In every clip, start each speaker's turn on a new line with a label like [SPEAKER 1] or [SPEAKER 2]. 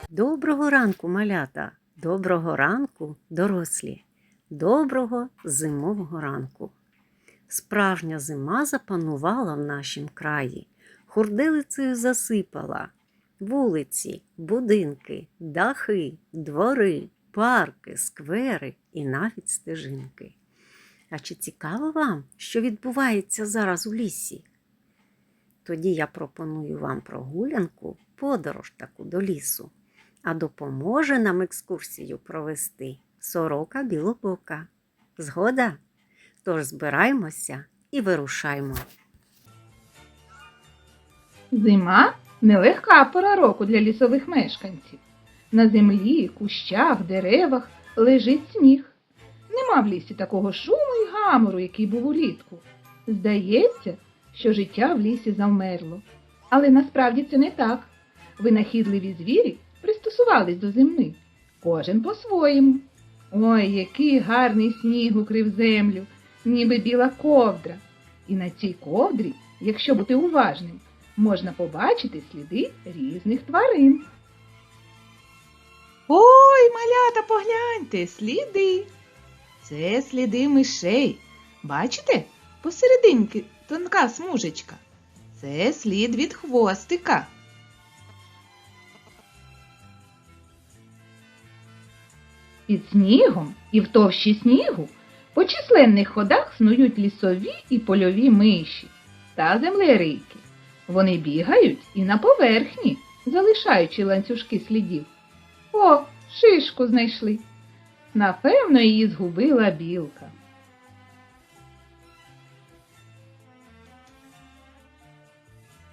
[SPEAKER 1] Доброго ранку, малята! Доброго ранку, дорослі! Доброго зимового ранку! Справжня зима запанувала в нашім краї, хурделицею засипала вулиці, будинки, дахи, двори, парки, сквери і навіть стежинки. А чи цікаво вам, що відбувається зараз у лісі? Тоді я пропоную вам прогулянку, подорож таку до лісу. А допоможе нам екскурсію провести сорока білобока. Згода? Тож збираємося і вирушаймо.
[SPEAKER 2] Зима – нелегка пора року для лісових мешканців. На землі, кущах, деревах лежить сніг. Нема в лісі такого шуму і гамору, який був улітку. Здається, що життя в лісі завмерло. Але насправді це не так. Винахідливі звірі пристосувались до зими. Кожен по-своєму. Ой, який гарний сніг укрив землю, ніби біла ковдра. І на цій ковдрі, якщо бути уважним, можна побачити сліди різних тварин.
[SPEAKER 3] Ой, малята, погляньте, сліди. Це сліди мишей. Бачите? Посерединки тонка смужечка. Це слід від хвостика.
[SPEAKER 2] Під снігом і в товщі снігу по численних ходах снують лісові і польові миші та землерийки. Вони бігають і на поверхні, залишаючи ланцюжки слідів. О, шишку знайшли. Напевно, її згубила білка.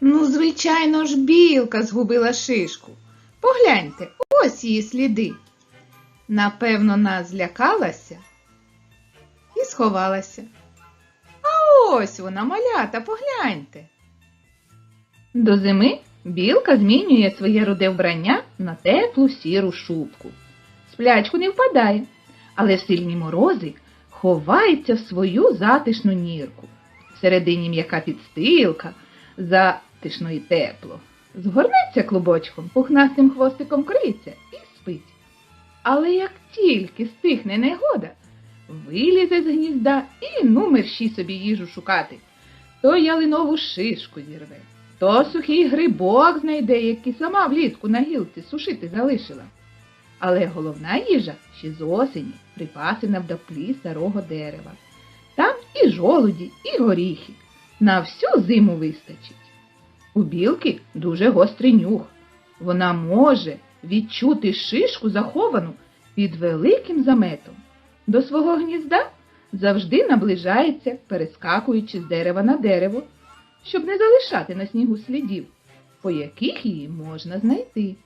[SPEAKER 3] Ну, звичайно ж, білка згубила шишку. Погляньте, ось її сліди. Напевно, нас злякалася і сховалася. А ось вона, малята, погляньте.
[SPEAKER 2] До зими білка змінює своє руде вбрання на теплу сіру шубку. В сплячку не впадає, але в сильні морози ховається в свою затишну нірку. Всередині м'яка підстилка, затишно і тепло. Згорнеться клубочком, пухнастим хвостиком криється і спить. Але як тільки стихне негода, вилізе з гнізда і мерщій собі їжу шукати. То ялинову шишку зірве, то сухий грибок знайде, який сама влітку на гілці сушити залишила. Але головна їжа ще з осені, припаси на вдаплі старого дерева. Там і жолуді, і горіхи. На всю зиму вистачить. У білки дуже гострий нюх. Вона може відчути шишку, заховану під великим заметом. До свого гнізда завжди наближається, перескакуючи з дерева на дерево, щоб не залишати на снігу слідів, по яких її можна знайти.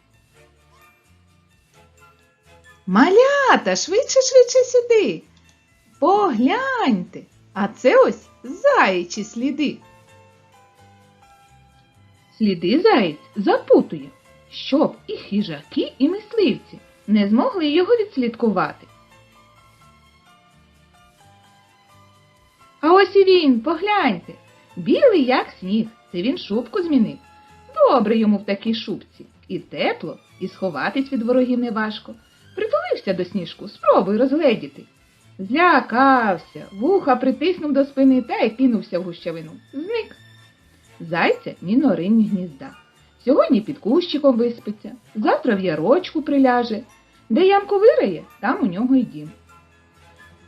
[SPEAKER 3] Малята, швидше сюди. Погляньте, а це ось заячі сліди.
[SPEAKER 2] Сліди заєць запутує, щоб і хижаки, і мисливці не змогли його відслідкувати. А ось і він, погляньте, білий як сніг, це він шубку змінив. Добре йому в такій шубці, і тепло, і сховатись від ворогів неважко. Притулився до сніжку, спробуй розгледіти. Злякався, вуха притиснув до спини та й кинувся в гущавину. Зник. Зайця ні нори, ні гнізда. Сьогодні під кущиком виспиться, завтра в ярочку приляже. Де ямку вириє, там у нього й дім.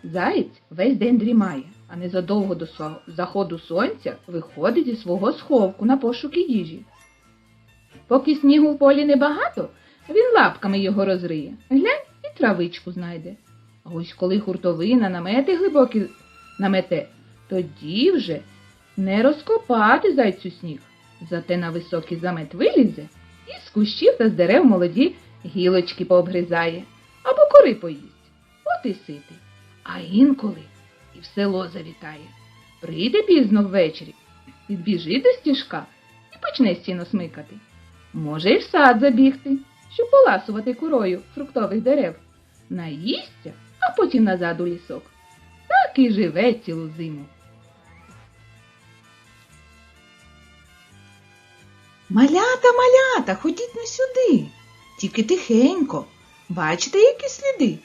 [SPEAKER 2] Заєць весь день дрімає, а незадовго до заходу сонця виходить зі свого сховку на пошуки їжі. Поки снігу в полі небагато, він лапками його розриє. Глянь, і травичку знайде. А ось коли хуртовина намети глибокі намете, тоді вже не розкопати зайцю сніг. Зате на високий замет вилізе і з кущів та з дерев молоді гілочки пообгризає або кори поїсть. От і ситий. А інколи і в село завітає. Прийде пізно ввечері, підбіжить до стіжка і почне сіно смикати. Може й в сад забігти, щоб поласувати корою фруктових дерев. Наїсться, а потім назад у лісок. Так і живе цілу зиму.
[SPEAKER 3] Малята, малята, ходіть на сюди. Тільки тихенько. Бачите, які сліди?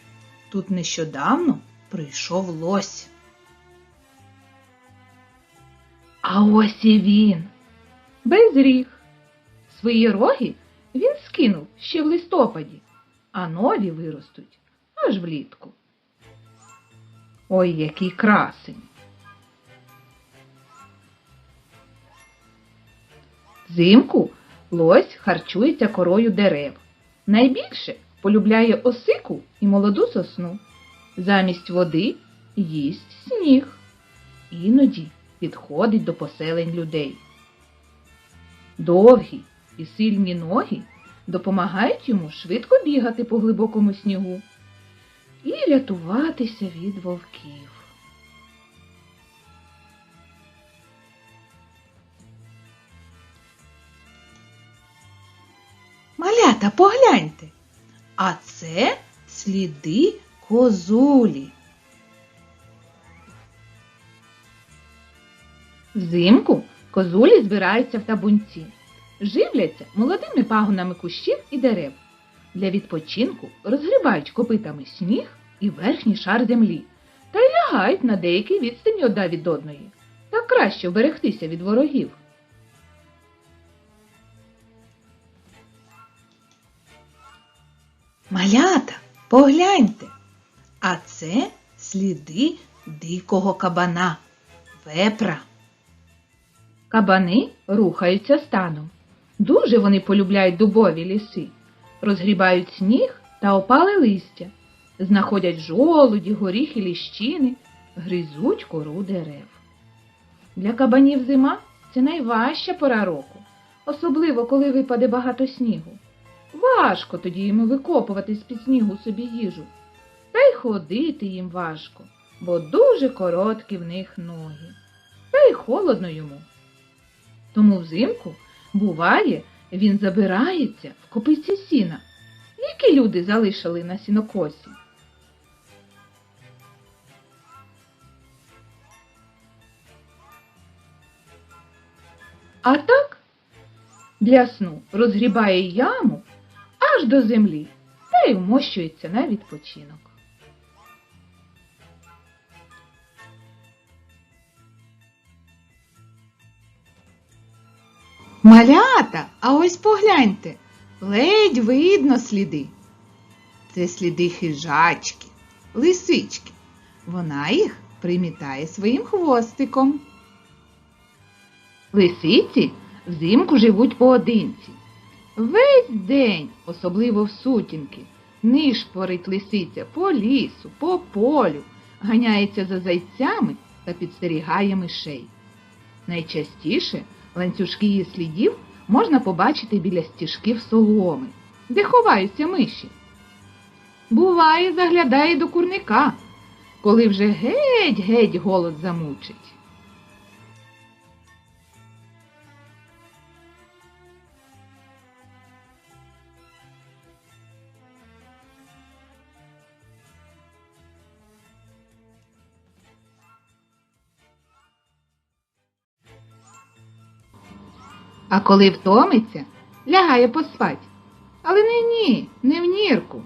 [SPEAKER 3] Тут нещодавно прийшов лось.
[SPEAKER 2] А ось і він. Без ріг. Свої роги він скинув ще в листопаді, а нові виростуть аж влітку. Ой, який красень! Взимку лось харчується корою дерев. Найбільше полюбляє осику і молоду сосну. Замість води їсть сніг. Іноді підходить до поселень людей. Довгі і сильні ноги допомагають йому швидко бігати по глибокому снігу і рятуватися від вовків.
[SPEAKER 3] Малята, погляньте. А це сліди козулі.
[SPEAKER 2] Взимку козулі збираються в табунці, живляться молодими пагонами кущів і дерев. Для відпочинку розгрібають копитами сніг і верхній шар землі та й лягають на деякій відстані одна від одної. Так краще вберегтися від ворогів.
[SPEAKER 3] Малята, погляньте. А це сліди дикого кабана, вепра.
[SPEAKER 2] Кабани рухаються станом. Дуже вони полюбляють дубові ліси, розгрібають сніг та опале листя, знаходять жолуді, горіхи, ліщини, гризуть кору дерев. Для кабанів зима – це найважча пора року, особливо коли випаде багато снігу. Важко тоді їм викопувати з-під снігу собі їжу. Та й ходити їм важко, бо дуже короткі в них ноги. Та й холодно йому. Тому взимку, буває, він забирається в копиці сіна, які люди залишили на сінокосі. А так, для сну розгрібає яму аж до землі та й вмощується на відпочинок.
[SPEAKER 3] Малята, а ось погляньте, ледь видно сліди. Це сліди хижачки, лисички. Вона їх примітає своїм хвостиком.
[SPEAKER 2] Лисиці взимку живуть поодинці. Весь день, особливо в сутінки, нишпорить лисиця по лісу, по полю, ганяється за зайцями та підстерігає мишей. Найчастіше ланцюжки її слідів можна побачити біля стіжків соломи, де ховаються миші. Буває, заглядає до курника, коли вже геть-геть голод замучить. А коли втомиться, лягає поспать. Але не в нірку,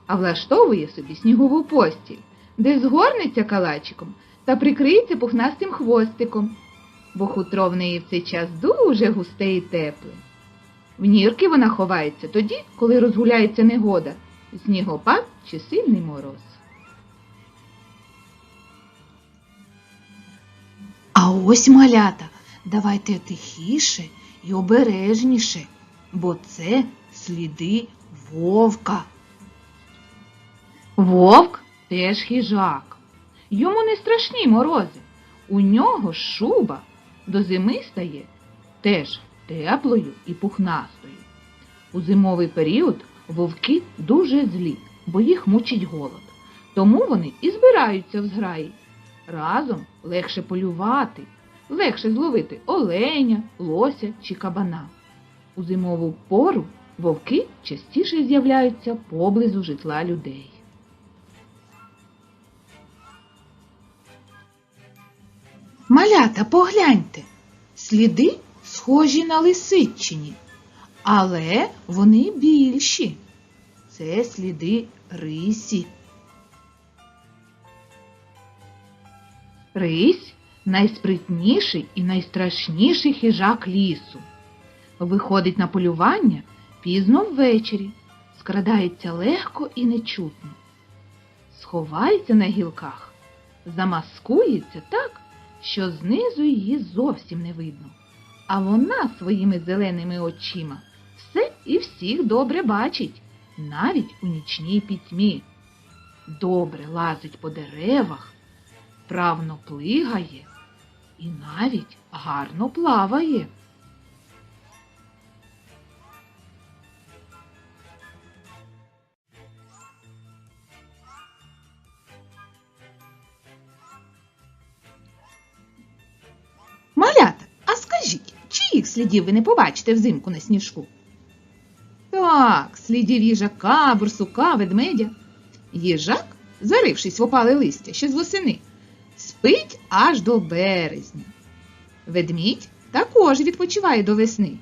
[SPEAKER 2] а влаштовує собі снігову постіль, де згорнеться калачиком та прикриється пухнастим хвостиком, бо хутро в неї в цей час дуже густе і тепле. В нірки вона ховається тоді, коли розгуляється негода, снігопад чи сильний мороз.
[SPEAKER 3] А ось, малята, давайте тихіше і обережніше, бо це сліди вовка.
[SPEAKER 2] Вовк теж хижак. Йому не страшні морози. У нього шуба до зими стає теж теплою і пухнастою. У зимовий період вовки дуже злі, бо їх мучить голод. Тому вони і збираються в зграї. Разом легше полювати, легше зловити оленя, лося чи кабана. У зимову пору вовки частіше з'являються поблизу житла людей.
[SPEAKER 3] Малята, погляньте, сліди схожі на лисичині, але вони більші. Це сліди рисі.
[SPEAKER 2] Рись – найспритніший і найстрашніший хижак лісу. Виходить на полювання пізно ввечері, скрадається легко і нечутно. Сховається на гілках, замаскується так, що знизу її зовсім не видно. А вона своїми зеленими очима все і всіх добре бачить, навіть у нічній пітьмі. Добре лазить по деревах, вправно плигає і навіть гарно плаває.
[SPEAKER 3] Малята, а скажіть, чиїх слідів ви не побачите взимку на сніжку? Так, слідів їжака, борсука, ведмедя. Їжак, зарившись в опале листя ще з восени, спить аж до березня. Ведмідь також відпочиває до весни.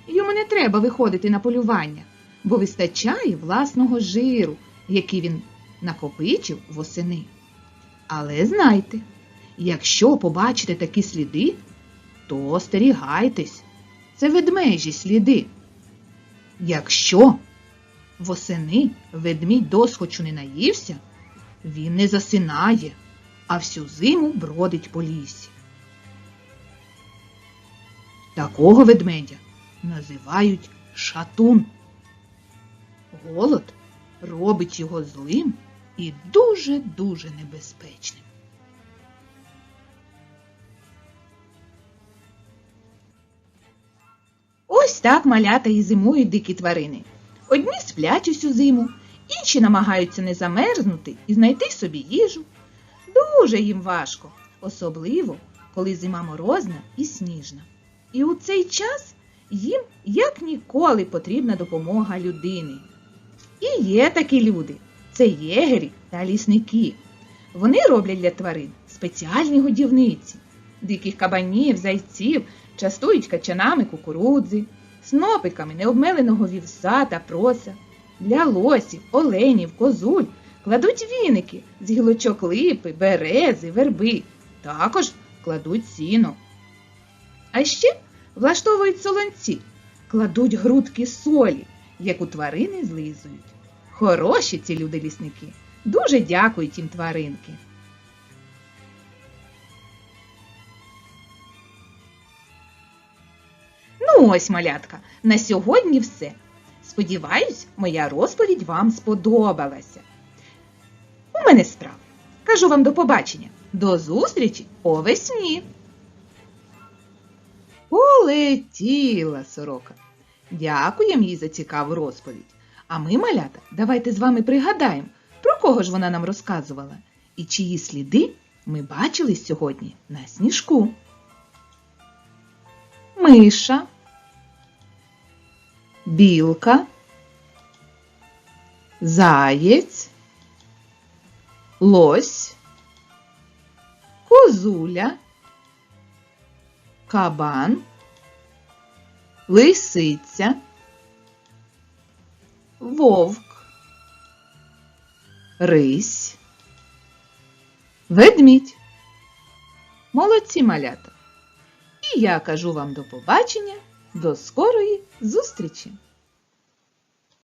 [SPEAKER 3] Йому не треба виходити на полювання, бо вистачає власного жиру, який він накопичив восени. Але знайте, якщо побачите такі сліди, то остерігайтесь, це ведмежі сліди. Якщо восени ведмідь досхочу не наївся, він не засинає, а всю зиму бродить по лісі. Такого ведмедя називають шатун. Голод робить його злим і дуже-дуже небезпечним. Ось так, малята, і зимують дикі тварини. Одні сплять усю зиму, інші намагаються не замерзнути і знайти собі їжу. Дуже їм важко, особливо, коли зима морозна і сніжна. І у цей час їм як ніколи потрібна допомога людини. І є такі люди – це єгері та лісники. Вони роблять для тварин спеціальні годівниці. Диких кабанів, зайців частують качанами кукурудзи, снопиками необмеленого вівса та проса. Для лосів, оленів, козуль кладуть віники з гілочок липи, берези, верби. Також кладуть сіно. А ще влаштовують солонці, кладуть грудки солі, яку тварини злизують. Хороші ці люди-лісники. Дуже дякують їм тваринки. Ну ось, малятка, на сьогодні все. Сподіваюсь, моя розповідь вам сподобалася. У мене справи. Кажу вам до побачення. До зустрічі о весні. Полетіла сорока. Дякуємо їй за цікаву розповідь. А ми, малята, давайте з вами пригадаємо, про кого ж вона нам розказувала і чиї сліди ми бачили сьогодні на сніжку. Миша, білка, заєць, лось, козуля, кабан, лисиця, вовк, рись, ведмідь. Молодці, малята! І я кажу вам до побачення, до скорої зустрічі!